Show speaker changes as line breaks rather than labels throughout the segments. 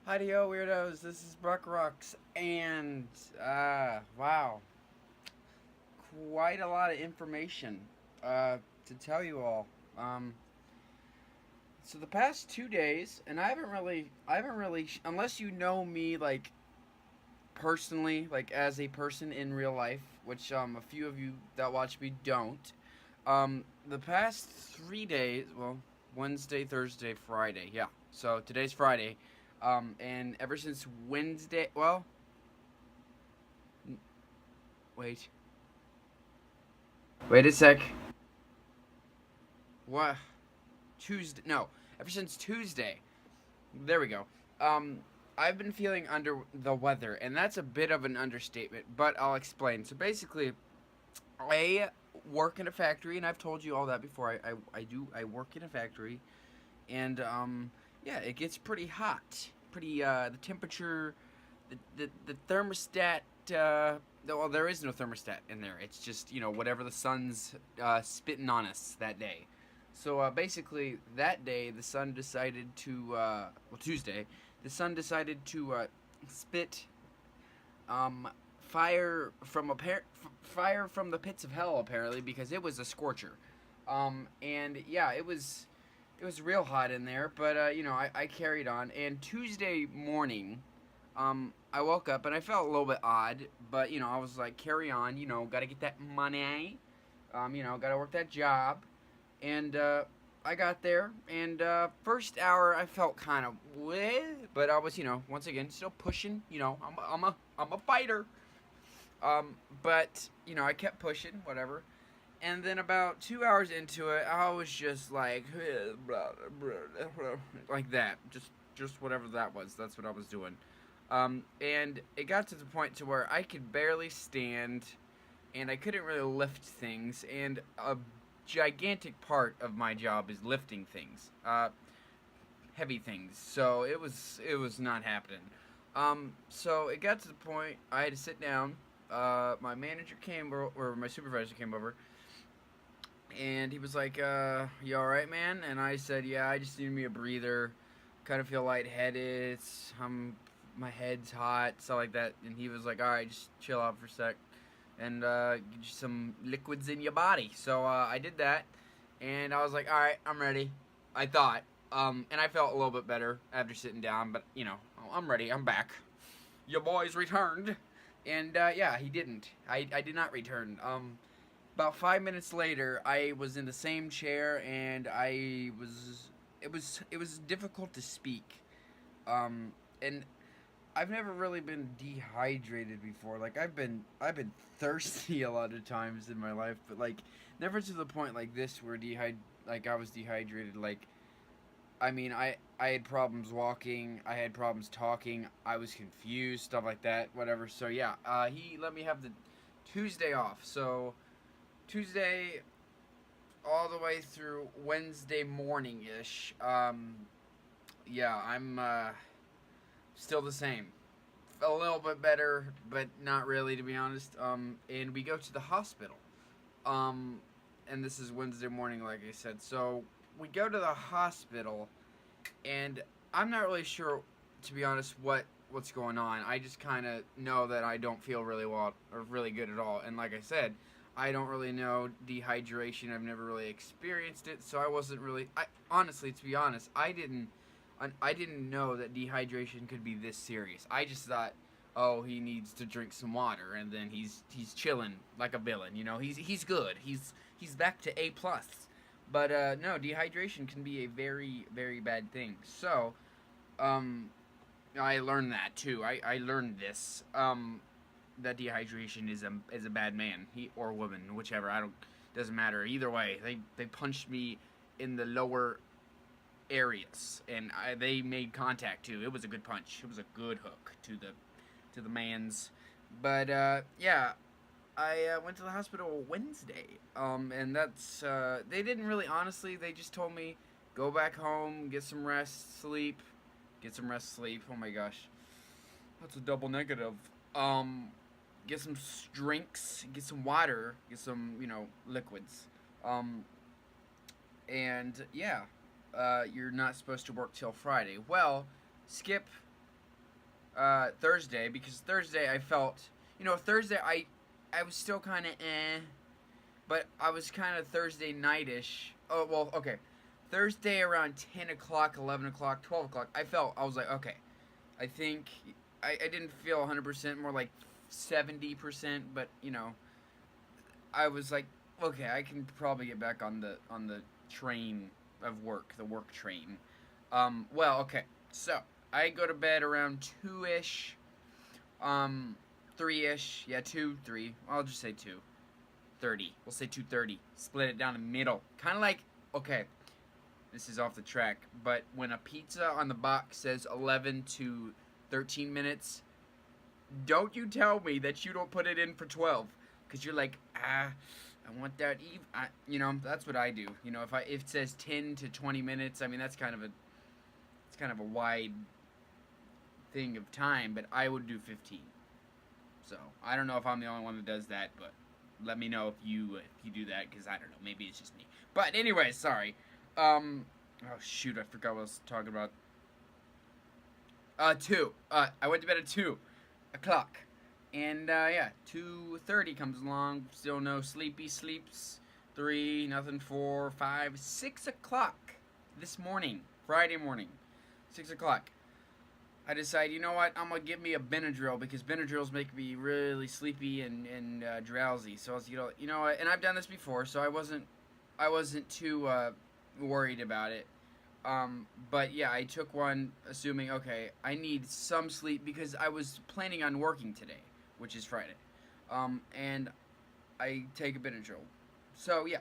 Hi-yo, weirdos. This is Brock Rocks, and wow, quite a lot of information to tell you all. Um, so the past 2 days, and I haven't really, unless you know me like personally, like as a person in real life, which a few of you that watch me don't. The past 3 days, well, Wednesday, Thursday, Friday, yeah. So today's Friday, and ever since Wednesday, well, wait. Wait a sec. What? Tuesday? No. Ever since Tuesday. There we go. Um, I've been feeling under the weather, and that's a bit of an understatement, but I'll explain. So basically, I work in a factory, and I've told you all that before. I work in a factory, and yeah, it gets pretty hot. Pretty the temperature, the thermostat. Well, there is no thermostat in there. It's just whatever the sun's spitting on us that day. So basically, that day the sun decided to Tuesday, the sun decided to spit um, fire from the pits of hell apparently because it was a scorcher, and yeah, it was real hot in there, but I carried on. And Tuesday morning, I woke up and I felt a little bit odd, but I was like, carry on, gotta get that money, gotta work that job, and I got there, and first hour I felt kind of but I was, once again still pushing. I'm a fighter. But I kept pushing, whatever. And then about 2 hours into it, I was just like, like that, just whatever that was. That's what I was doing. And it got to the point to where I could barely stand, and I couldn't really lift things. And a gigantic part of my job is lifting things, heavy things. So it was not happening. So it got to the point I had to sit down. My manager came over, or my supervisor came over, and he was like, "You all right, man?" And I said, "Yeah, I just need me a breather. Kind of feel lightheaded. My head's hot, stuff like that." And he was like, "All right, just chill out for a sec, and get you some liquids in your body." So I did that, and I was like, "All right, I'm ready." I thought, and I felt a little bit better after sitting down, but I'm ready. I'm back. Your boy's returned, and yeah, he didn't. I did not return. About 5 minutes later, I was in the same chair, and I was. It was difficult to speak. And I've never really been dehydrated before. Like I've been thirsty a lot of times in my life, but like never to the point like this where like I was dehydrated. Like I mean, I had problems walking, I had problems talking, I was confused, stuff like that, whatever. So yeah, he let me have the Tuesday off. So Tuesday all the way through Wednesday morning ish. Yeah, I'm still the same. A little bit better, but not really, to be honest. And we go to the hospital. Um, and this is Wednesday morning, like I said. So we go to the hospital, and I'm not really sure, to be honest, what's going on. I just kind of know that I don't feel really well or really good at all. And like I said, I don't really know dehydration. I've never really experienced it, so I wasn't really. I honestly, to be honest, I didn't know that dehydration could be this serious. I just thought, oh, he needs to drink some water, and then he's chilling like a villain. He's good. He's back to A plus. But no, dehydration can be a very very bad thing. So um, I learned that too. I learned this. That dehydration is a bad man, he or woman, whichever. I don't doesn't matter either way. They punched me in the lower areas, and they made contact too. It was a good punch. It was a good hook to the man's. But yeah, I went to the hospital Wednesday, and that's they didn't really honestly. They just told me go back home, get some rest, sleep, get some rest, sleep. Oh my gosh, that's a double negative. Um, get some drinks, get some water, get some liquids. Um, and yeah, you're not supposed to work till Friday. Well, skip. Thursday, because Thursday I felt, Thursday I was still kind of but I was kind of Thursday nightish. Oh well, okay. Thursday around 10 o'clock, 11 o'clock, 12 o'clock, I was like, okay, I think I didn't feel 100%, more like 70%, but I was like, okay, I can probably get back on the train of work, the work train. Well, okay, so I go to bed around 2 ish, 3 ish, yeah, 2, 3. I'll just say 2:30. We'll say 2:30. Split it down the middle, kind of like, okay, this is off the track, but when a pizza on the box says 11 to 13 minutes, don't you tell me that you don't put it in for 12, because you're like, I want that that's what I do. If it says 10 to 20 minutes, I mean, it's kind of a wide thing of time, but I would do 15. So I don't know if I'm the only one that does that, but let me know if you do that, because I don't know, maybe it's just me. But anyway, sorry. Oh shoot, I forgot what I was talking about. 2. I went to bed at 2 o'clock. And, yeah, 2:30 comes along. Still no sleepy sleeps. 3, nothing, 4, 5, 6 o'clock this morning. Friday morning. 6 o'clock. I decide, you know what? I'm going to give me a Benadryl, because Benadryls make me really sleepy and drowsy. So I was, you know what? And I've done this before, so I wasn't too, worried about it. But yeah, I took one assuming, okay, I need some sleep, because I was planning on working today, which is Friday. And I take a Benadryl. So yeah.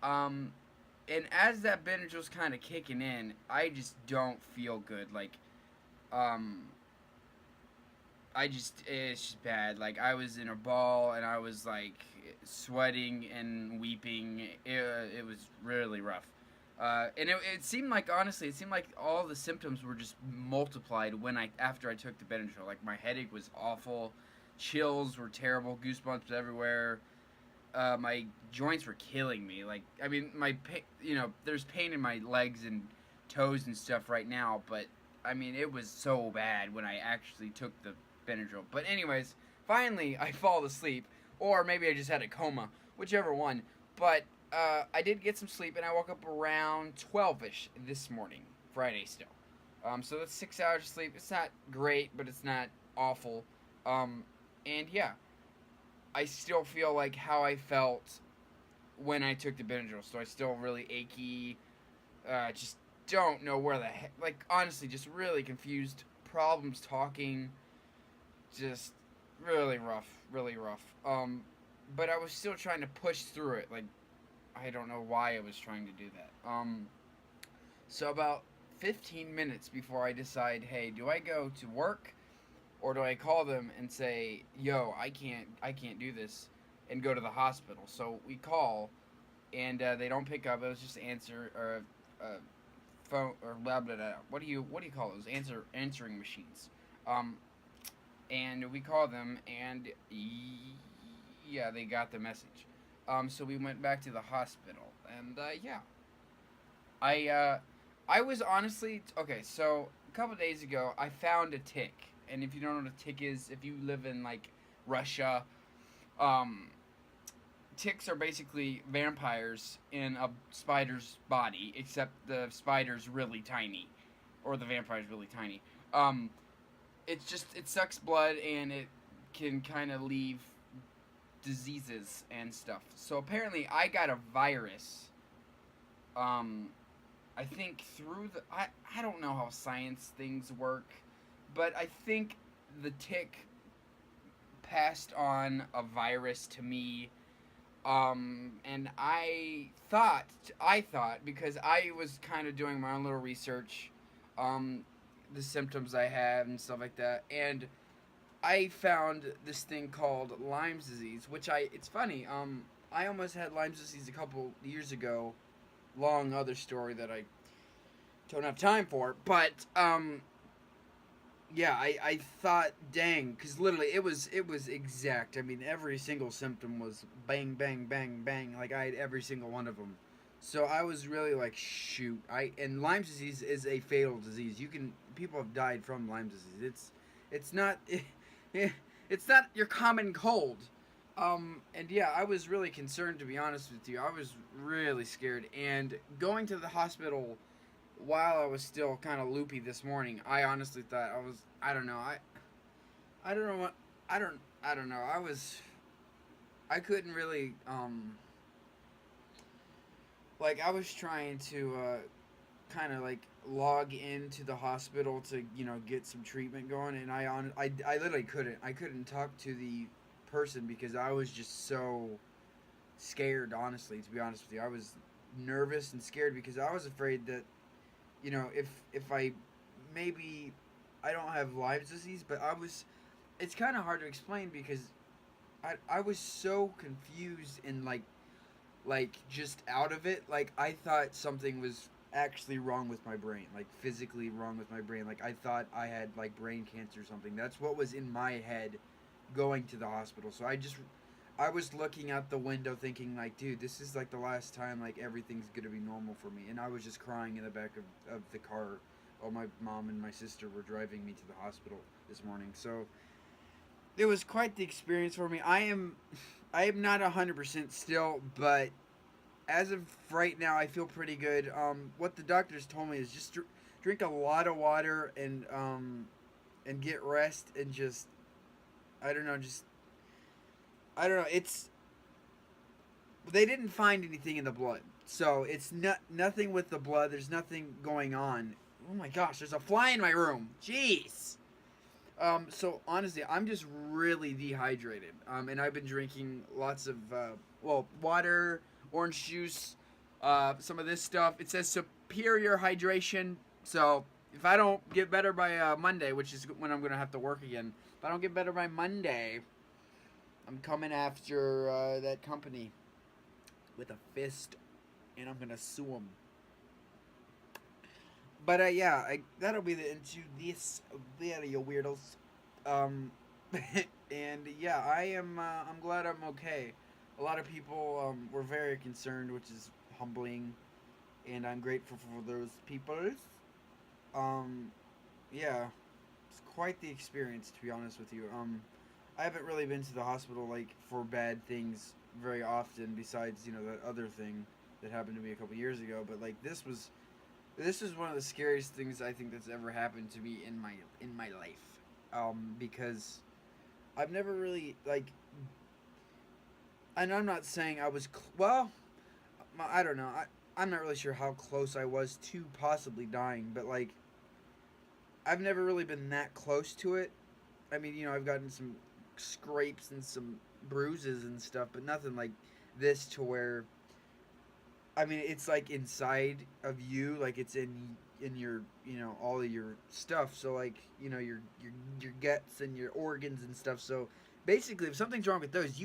And as that Benadryl's kind of kicking in, I just don't feel good. Like, it's just bad. Like, I was in a ball, and I was like sweating and weeping. It was really rough. And it seemed like, honestly, all the symptoms were just multiplied after I took the Benadryl. Like, my headache was awful, chills were terrible, goosebumps everywhere. My joints were killing me. Like, I mean, there's pain in my legs and toes and stuff right now, but I mean, it was so bad when I actually took the Benadryl. But anyways, finally I fall asleep, or maybe I just had a coma, whichever one. But I did get some sleep, and I woke up around 12ish this morning, Friday still. So that's 6 hours of sleep. It's not great, but it's not awful. And yeah, I still feel like how I felt when I took the Benadryl. So I still really achy. Just don't know where the heck. Like, honestly, just really confused. Problems talking. Just really rough. Really rough. But I was still trying to push through it. Like, I don't know why I was trying to do that. So about 15 minutes before I decide, hey, do I go to work, or do I call them and say, yo, I can't do this, and go to the hospital? So we call, and they don't pick up. It was just answer or phone or blah blah blah. What do you call those? Answering machines. And we call them, and yeah, they got the message. So we went back to the hospital, and yeah, I was honestly okay. So a couple days ago, I found a tick, and if you don't know what a tick is, if you live in like Russia, um, ticks are basically vampires in a spider's body, except the spider's really tiny, or the vampire's really tiny. It sucks blood, and it can kind of leave diseases and stuff. So apparently I got a virus. I think through I don't know how science things work, but I think the tick passed on a virus to me. And I thought, because I was kind of doing my own little research, the symptoms I have and stuff like that, and I found this thing called Lyme's disease, which it's funny, I almost had Lyme's disease a couple years ago. Long other story that I don't have time for, but, yeah, I thought, dang, because literally it was exact. I mean, every single symptom was bang, bang, bang, bang, like I had every single one of them. So I was really like, shoot, and Lyme's disease is a fatal disease. People have died from Lyme's disease. It's not it's not your common cold. And yeah, I was really concerned, to be honest with you. I was really scared, and going to the hospital while I was still kind of loopy this morning, I honestly thought I was. I don't know. I don't know what. I don't know. I was. I couldn't really. Like I was trying to kind of like log into the hospital to get some treatment going, and I literally couldn't. I couldn't talk to the person because I was just so scared. Honestly, to be honest with you, I was nervous and scared because I was afraid that if I maybe I don't have Lyme's disease, but I was. It's kind of hard to explain because I was so confused and like just out of it. Like I thought something was actually wrong with my brain, like physically wrong with my brain. Like I thought I had like brain cancer or something. That's what was in my head going to the hospital. So I was looking out the window thinking like, dude, this is like the last time like everything's gonna be normal for me. And I was just crying in the back of the car while my mom and my sister were driving me to the hospital this morning. So it was quite the experience for me. I am not 100% still, but as of right now, I feel pretty good. What the doctors told me is just drink a lot of water and get rest and just I don't know, just I don't know. It's they didn't find anything in the blood, so it's nothing with the blood. There's nothing going on. Oh my gosh, there's a fly in my room. Jeez. So honestly, I'm just really dehydrated. And I've been drinking lots of water, orange juice, some of this stuff. It says superior hydration. So if I don't get better by Monday, which is when I'm gonna have to work again, if I don't get better by Monday, I'm coming after that company with a fist, and I'm gonna sue them. But yeah, that'll be the into this video, weirdos. Um, and yeah, I am. I'm glad I'm okay. A lot of people were very concerned, which is humbling, and I'm grateful for those people. Um, yeah, it's quite the experience, to be honest with you. I haven't really been to the hospital like for bad things very often, besides that other thing that happened to me a couple years ago. But like this is one of the scariest things I think that's ever happened to me in my life. Because I've never really like, and I'm not saying I was well. I don't know. I'm not really sure how close I was to possibly dying, but like I've never really been that close to it. I mean, I've gotten some scrapes and some bruises and stuff, but nothing like this to where I mean, it's like inside of you, like it's in your, all of your stuff. So like, your guts and your organs and stuff. So basically, if something's wrong with those,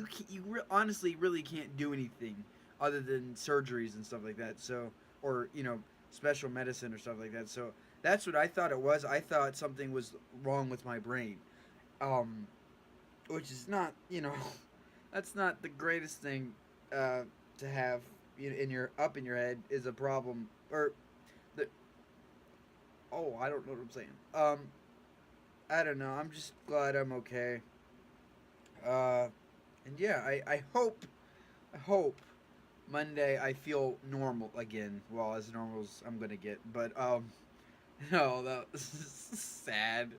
honestly really can't do anything other than surgeries and stuff like that. So or special medicine or stuff like that. So that's what I thought it was. I thought something was wrong with my brain, um, which is not, that's not the greatest thing to have in your head is a problem or the I don't know what I'm saying. I don't know. I'm just glad I'm okay. Uh, and yeah, I hope Monday I feel normal again. Well, as normal as I'm gonna get, but no, that was sad.